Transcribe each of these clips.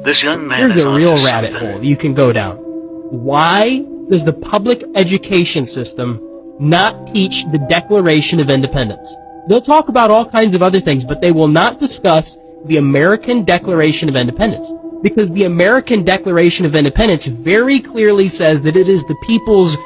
This young man Here's is a on real to rabbit something. hole you can go down. Why does the public education system not teach the Declaration of Independence? They'll talk about all kinds of other things, but they will not discuss the American Declaration of Independence. Because the American Declaration of Independence very clearly says that it is the people's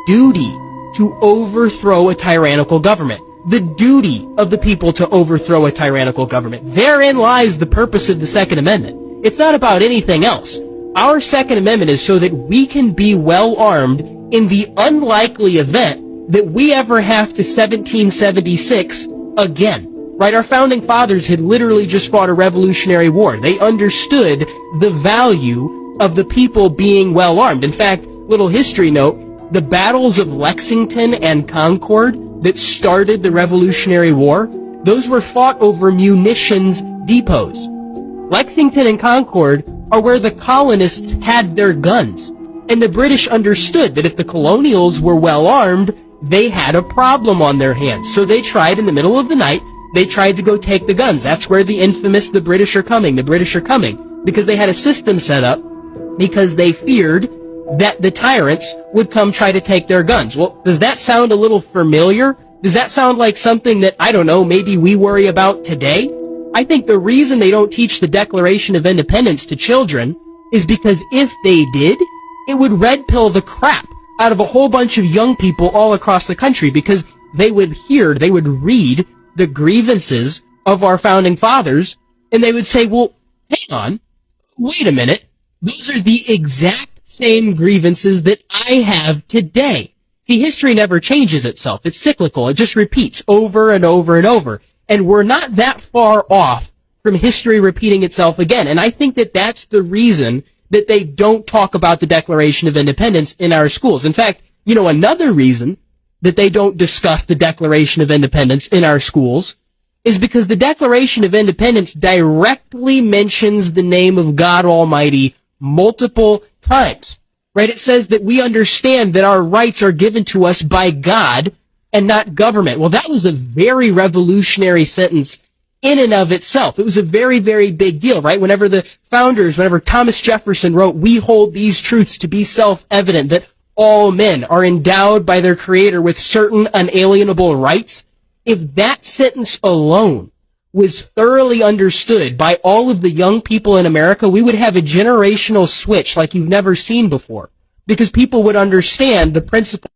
duty to overthrow a tyrannical government. The duty of the people to overthrow a tyrannical government. Therein lies the purpose of the Second Amendment. It's not about anything else. Our Second Amendment is so that we can be well armed in the unlikely event that we ever have to 1776 again. Right? Our founding fathers had literally just fought a Revolutionary War. They understood the value of the people being well armed. In fact, little history note, the battles of Lexington and Concord that started the Revolutionary War, those were fought over munitions depots. Lexington and Concord are where the colonists had their guns. And the British understood that if the colonials were well armed, they had a problem on their hands. So they tried in the middle of the night, they tried to go take the guns. That's where the infamous the British are coming, because they had a system set up because they feared that the tyrants would come try to take their guns. Well, does that sound a little familiar? Does that sound like something that, I don't know, maybe we worry about today? I think the reason they don't teach the Declaration of Independence to children is because if they did, it would red pill the crap out of a whole bunch of young people all across the country, because they would read the grievances of our founding fathers, and they would say, well, hang on, wait a minute, those are the exact same grievances that I have today. See, history never changes itself. It's cyclical. It just repeats over and over and over. And we're not that far off from history repeating itself again. And I think that that's the reason that they don't talk about the Declaration of Independence in our schools. In fact, you know, another reason that they don't discuss the Declaration of Independence in our schools is because the Declaration of Independence directly mentions the name of God Almighty multiple times. Right? It says that we understand that our rights are given to us by God and not government. Well, that was a very revolutionary sentence in and of itself. It was a very, very big deal, right? Whenever Thomas Jefferson wrote, "We hold these truths to be self-evident, that all men are endowed by their Creator with certain unalienable rights," if that sentence alone was thoroughly understood by all of the young people in America, we would have a generational switch like you've never seen before, because people would understand the principle